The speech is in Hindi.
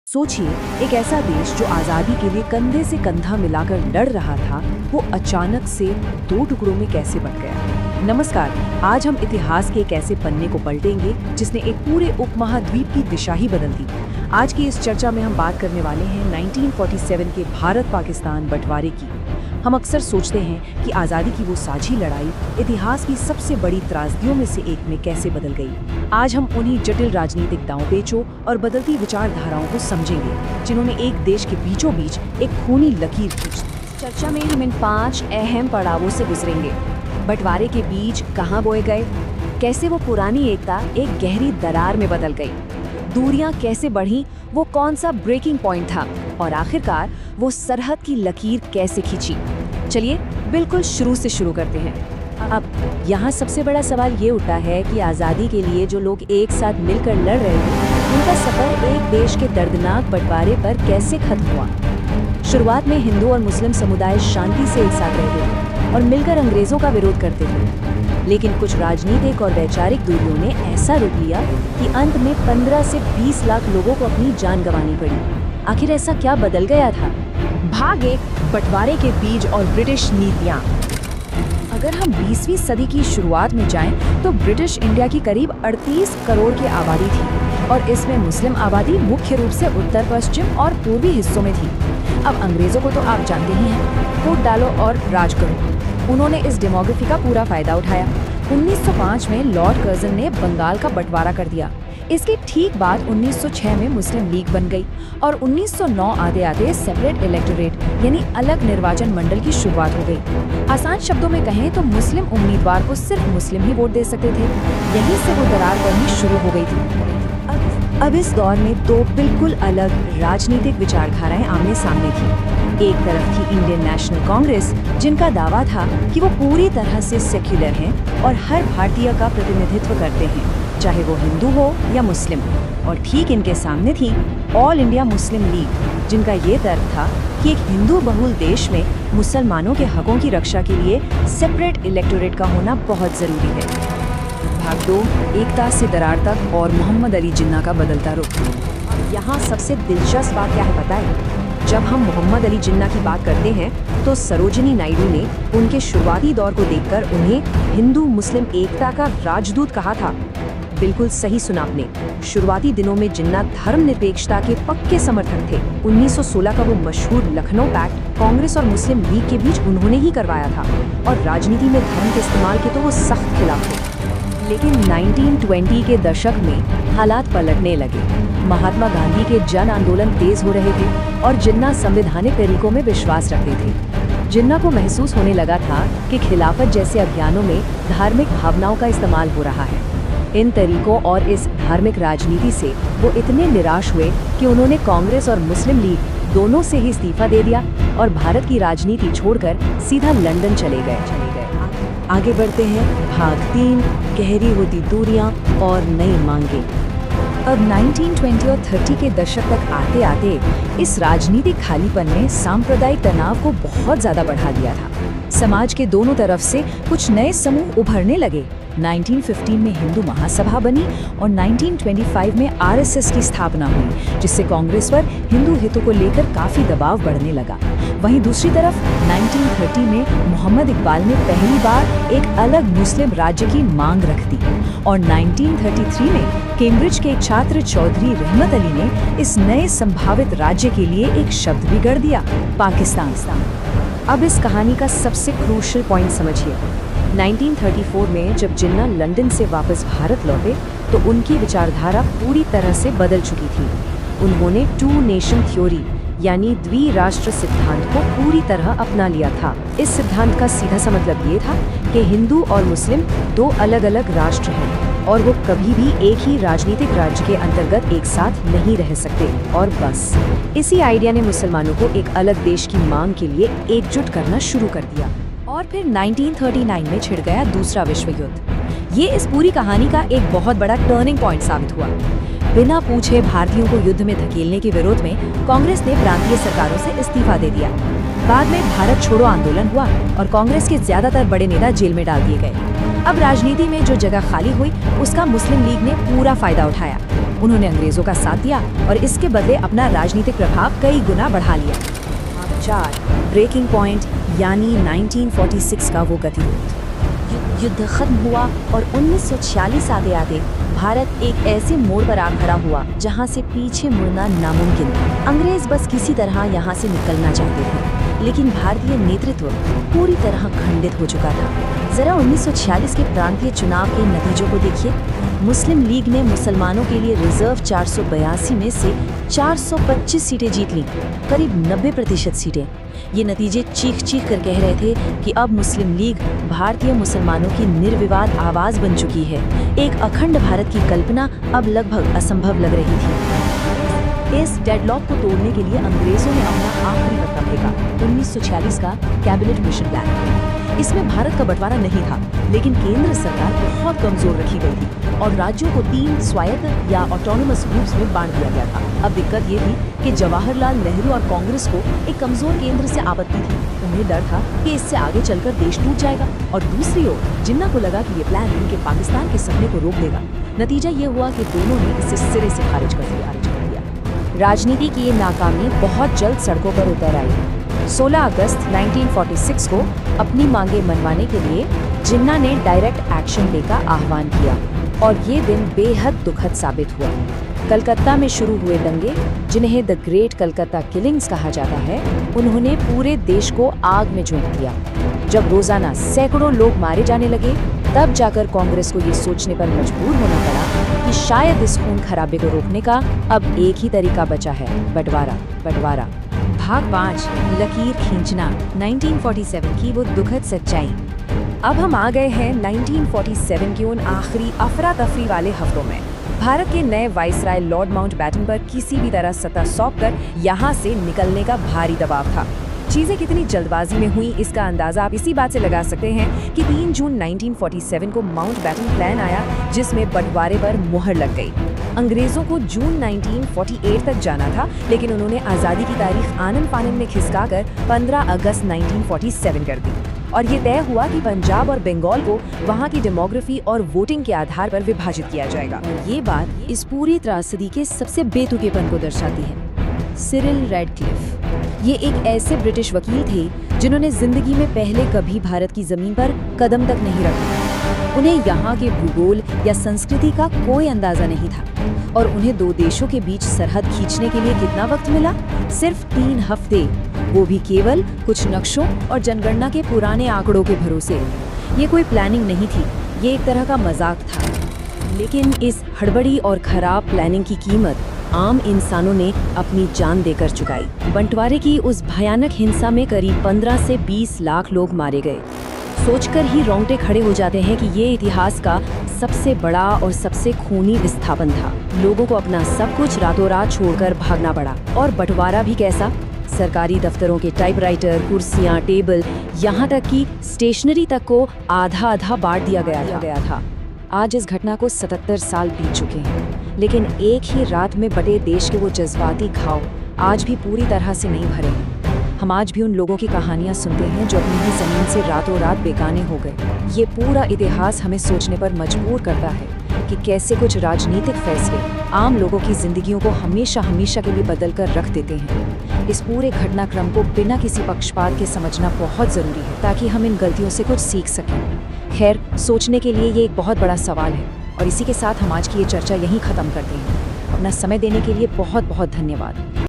सोचिए, एक ऐसा देश जो आज़ादी के लिए कंधे से कंधा मिलाकर लड़ रहा था, वो अचानक से दो टुकड़ों में कैसे बंट गया। नमस्कार, आज हम इतिहास के एक ऐसे पन्ने को पलटेंगे जिसने एक पूरे उपमहाद्वीप की दिशा ही बदल दी। आज की इस चर्चा में हम बात करने वाले हैं 1947 के भारत-पाकिस्तान बंटवारे की। हम अक्सर सोचते हैं कि आज़ादी की वो साझी लड़ाई इतिहास की सबसे बड़ी त्रासदियों में से एक में कैसे बदल गई। आज हम उन्हीं जटिल राजनीतिक दांवपेचों और बदलती विचारधाराओं को समझेंगे जिन्होंने एक देश के बीचों बीच एक खूनी लकीर खींच दी। चर्चा में हम इन 5 अहम पड़ावों से गुजरेंगे। बंटवारे के बीज कहाँ बोए गए, कैसे वो पुरानी एकता एक गहरी दरार में बदल गई, दूरियां कैसे बढ़ीं, वो कौन सा ब्रेकिंग पॉइंट था, और आखिरकार वो सरहद की लकीर कैसे खींची। चलिए बिल्कुल शुरू से शुरू करते हैं। अब यहाँ सबसे बड़ा सवाल ये उठता है कि आज़ादी के लिए जो लोग एक साथ मिलकर लड़ रहे थे, उनका सफर एक देश के दर्दनाक बंटवारे पर कैसे खत्म हुआ। शुरुआत में हिंदू और मुस्लिम समुदाय शांति से एक साथ रहते थे और मिलकर अंग्रेजों का विरोध करते थे, लेकिन कुछ राजनीतिक और वैचारिक दूरियों ने ऐसा रूप लिया कि अंत में 15 से 20 लाख लोगों को अपनी जान गंवानी पड़ी। आखिर ऐसा क्या बदल गया था? भाग 1, बंटवारे के बीज और ब्रिटिश नीतियाँ। अगर हम 20वीं सदी की शुरुआत में जाएं, तो ब्रिटिश इंडिया की करीब 38 करोड़ की आबादी थी और इसमें मुस्लिम आबादी मुख्य रूप से उत्तर पश्चिम और पूर्वी हिस्सों में थी। अब अंग्रेजों को तो आप जानते ही हैं, वोट डालो और राज करो। उन्होंने इस डेमोग्राफी का पूरा फायदा उठाया। 1905 में लॉर्ड कर्जन ने बंगाल का बंटवारा कर दिया। इसके ठीक बाद 1906 में मुस्लिम लीग बन गई और 1909 आते आते सेपरेट इलेक्टोरेट यानी अलग निर्वाचन मंडल की शुरुआत हो गई। आसान शब्दों में कहें तो मुस्लिम उम्मीदवार को सिर्फ मुस्लिम ही वोट दे सकते थे। यहीं से वो दरार बढ़नी शुरू हो गई थी। अब इस दौर में दो बिल्कुल अलग राजनीतिक विचारधाराएं आमने सामने थी। एक तरफ थी इंडियन नेशनल कांग्रेस, जिनका दावा था कि वो पूरी तरह से सेक्युलर हैं और हर भारतीय का प्रतिनिधित्व करते हैं, चाहे वो हिंदू हो या मुस्लिम। और ठीक इनके सामने थी ऑल इंडिया मुस्लिम लीग, जिनका ये तर्क था कि एक हिंदू बहुल देश में मुसलमानों के हकों की रक्षा के लिए सेपरेट इलेक्टोरेट का होना बहुत जरूरी है। भाग 2, एकता से दरार तक और मोहम्मद अली जिन्ना का बदलता रुख। यहाँ सबसे दिलचस्प बात क्या है पता है? जब हम मोहम्मद अली जिन्ना की बात करते हैं तो सरोजिनी नायडू ने उनके शुरुआती दौर को देखकर उन्हें हिंदू मुस्लिम एकता का राजदूत कहा था। बिल्कुल सही सुना आपने। शुरुआती दिनों में जिन्ना धर्मनिरपेक्षता के पक्के समर्थक थे। 1916 का वो मशहूर लखनऊ पैक्ट कांग्रेस और मुस्लिम लीग के बीच उन्होंने ही करवाया था, और राजनीति में धर्म के इस्तेमाल के तो वो सख्त खिलाफ थे। लेकिन 1920 के दशक में हालात पलटने लगे। महात्मा गांधी के जन आंदोलन तेज हो रहे थे और जिन्ना संवैधानिक तरीकों में विश्वास रखते थे। जिन्ना को महसूस होने लगा था कि खिलाफत जैसे अभियानों में धार्मिक भावनाओं का इस्तेमाल हो रहा है। इन तरीकों और इस धार्मिक राजनीति से वो इतने निराश हुए कि उन्होंने कांग्रेस और मुस्लिम लीग दोनों से ही इस्तीफा दे दिया और भारत की राजनीति छोड़कर सीधा लंदन चले गए। आगे बढ़ते हैं। भाग 3, गहरी होती दूरियां और नई मांगे। अब 1920 और 30 के दशक तक आते आते इस राजनीतिक खालीपन ने सांप्रदायिक तनाव को बहुत ज्यादा बढ़ा दिया था। समाज के दोनों तरफ से कुछ नए समूह उभरने लगे। 1915 में हिंदू महासभा बनी और 1925 में आरएसएस की स्थापना हुई, जिससे कांग्रेस पर हिंदू हितों को लेकर काफी दबाव बढ़ने लगा। वहीं दूसरी तरफ 1930 में मोहम्मद इकबाल ने पहली बार एक अलग मुस्लिम राज्य की मांग रख दी और 1933 में कैम्ब्रिज के एक छात्र चौधरी रहमत अली ने इस नए संभावित राज्य के लिए एक शब्द भी गढ़ दिया, पाकिस्तान। अब इस कहानी का सबसे क्रूशियल पॉइंट समझिए। 1934 में जब जिन्ना लंदन से वापस भारत लौटे तो उनकी विचारधारा पूरी तरह से बदल चुकी थी। उन्होंने 2 नेशन थ्योरी यानी द्विराष्ट्र सिद्धांत को पूरी तरह अपना लिया था। इस सिद्धांत का सीधा सा मतलब ये था कि हिंदू और मुस्लिम 2 अलग अलग राष्ट्र हैं और वो कभी भी एक ही राजनीतिक राज्य के अंतर्गत एक साथ नहीं रह सकते। और बस इसी आइडिया ने मुसलमानों को एक अलग देश की मांग के लिए एकजुट करना शुरू कर दिया। और फिर 1939 में छिड़ गया दूसरा विश्व युद्ध। ये इस पूरी कहानी का एक बहुत बड़ा टर्निंग पॉइंट साबित हुआ। बिना पूछे भारतीयों को युद्ध में धकेलने के विरोध में कांग्रेस ने प्रांतीय सरकारों से इस्तीफा दे दिया। बाद में भारत छोड़ो आंदोलन हुआ और कांग्रेस के ज्यादातर बड़े नेता जेल में डाल दिए गए। अब राजनीति में जो जगह खाली हुई उसका मुस्लिम लीग ने पूरा फायदा उठाया। उन्होंने अंग्रेजों का साथ दिया और इसके बदले अपना राजनीतिक प्रभाव कई गुना बढ़ा लिया। 4 ब्रेकिंग पॉइंट यानी 1946 का वो गतिरोध। युद्ध खत्म हुआ और 1946 आते आते भारत एक ऐसे मोड़ पर आ खड़ा हुआ जहां से पीछे मुड़ना नामुमकिन था। अंग्रेज बस किसी तरह यहां से निकलना चाहते थे, लेकिन भारतीय नेतृत्व पूरी तरह खंडित हो चुका था। जरा 1946 के प्रांतीय चुनाव के नतीजों को देखिए। मुस्लिम लीग ने मुसलमानों के लिए रिजर्व 482 में से 425 सीटें जीत लीं, करीब 90% सीटें। ये नतीजे चीख चीख कर कह रहे थे कि अब मुस्लिम लीग भारतीय मुसलमानों की निर्विवाद आवाज बन चुकी है। एक अखंड भारत की कल्पना अब लगभग असंभव लग रही थी। इस डेडलॉक को तोड़ने के लिए अंग्रेजों ने अपना आखिरी रत्ता फेंका, 1946 का कैबिनेट मिशन प्लान। इसमें भारत का बंटवारा नहीं था, लेकिन केंद्र सरकार बहुत कमजोर रखी गई थी और राज्यों को 3 स्वायत्त या ऑटोनोमस ग्रुप्स में बांट दिया गया था। अब दिक्कत ये थी कि जवाहरलाल नेहरू और कांग्रेस को एक कमजोर केंद्र से आपत्ति थी। उन्हें डर था कि इससे आगे चलकर देश टूट जाएगा, और दूसरी ओर जिन्ना को लगा कि ये प्लान उनके पाकिस्तान के सपने को रोक देगा। नतीजा ये हुआ कि दोनों ने इसे सिरे से खारिज कर दिया। राजनीति की ये नाकामी बहुत जल्द सड़कों पर उतर आई। 16 अगस्त 1946 को अपनी मांगे मनवाने के लिए जिन्ना ने डायरेक्ट एक्शन डे का आह्वान किया, और ये दिन बेहद दुखद साबित हुआ। कलकत्ता में शुरू हुए दंगे, जिन्हें द ग्रेट कलकत्ता किलिंग्स कहा जाता है, उन्होंने पूरे देश को आग में झोंक दिया। जब रोजाना सैकड़ों लोग मारे जाने लगे, तब जाकर कांग्रेस को ये सोचने पर मजबूर होना पड़ा कि शायद इस खून खराबे को रोकने का अब एक ही तरीका बचा है, बंटवारा। भाग 5, लकीर खींचना, 1947 की वो दुखद सच्चाई। अब हम आ गए हैं 1947 के उन आखिरी अफरा तफरी वाले हफ्तों में। भारत के नए वाइसराय लॉर्ड माउंटबेटन पर किसी भी तरह सत्ता सौंपकर यहाँ से निकलने का भारी दबाव था। चीजें कितनी जल्दबाजी में हुई, इसका अंदाजा आप इसी बात से लगा सकते हैं कि 3 जून 1947 को माउंटबेटन प्लान आया, जिसमें बंटवारे पर मुहर लग गई। अंग्रेजों को जून 1948 तक जाना था, लेकिन उन्होंने आज़ादी की तारीख आनन फानन में खिसकाकर 15 अगस्त 1947 कर दी, और ये तय हुआ कि पंजाब और बंगाल को वहाँ की डेमोग्राफी और वोटिंग के आधार पर विभाजित किया जाएगा। ये बात इस पूरी त्रासदी के सबसे बेतुकेपन को दर्शाती है। सिरिल रैडक्लिफ, ये एक ऐसे ब्रिटिश वकील थे जिन्होंने जिंदगी में पहले कभी भारत की जमीन पर कदम तक नहीं रखा। उन्हें यहाँ के भूगोल या संस्कृति का कोई अंदाजा नहीं था, और उन्हें 2 देशों के बीच सरहद खींचने के लिए कितना वक्त मिला? सिर्फ 3 हफ्ते, वो भी केवल कुछ नक्शों और जनगणना के पुराने आंकड़ों के भरोसे। ये कोई प्लानिंग नहीं थी, ये एक तरह का मजाक था। लेकिन इस हड़बड़ी और खराब प्लानिंग की कीमत आम इंसानों ने अपनी जान देकर चुकाई। बंटवारे की उस भयानक हिंसा में करीब 15 से 20 लाख लोग मारे गए। सोचकर ही रोंगटे खड़े हो जाते हैं कि ये इतिहास का सबसे बड़ा और सबसे खूनी विस्थापन था। लोगों को अपना सब कुछ रातों रात छोड़कर भागना पड़ा। और बंटवारा भी कैसा? सरकारी दफ्तरों के टाइपराइटर, कुर्सियां, टेबल, यहाँ तक कि स्टेशनरी तक को आधा बांट दिया गया था। आज इस घटना को 77 साल बीत चुके हैं, लेकिन एक ही रात में बटे देश के वो जज्बाती घाव आज भी पूरी तरह से नहीं भरे हैं। हम आज भी उन लोगों की कहानियां सुनते हैं जो अपनी ही जमीन से रातों रात बेगाने हो गए। ये पूरा इतिहास हमें सोचने पर मजबूर करता है कि कैसे कुछ राजनीतिक फैसले आम लोगों की जिंदगियों को हमेशा के लिए बदल कर रख देते हैं। इस पूरे घटनाक्रम को बिना किसी पक्षपात के समझना बहुत जरूरी है, ताकि हम इन गलतियों से कुछ सीख सकें। खैर, सोचने के लिए ये एक बहुत बड़ा सवाल है, और इसी के साथ हम आज की ये चर्चा यहीं ख़त्म करते हैं। अपना समय देने के लिए बहुत बहुत धन्यवाद।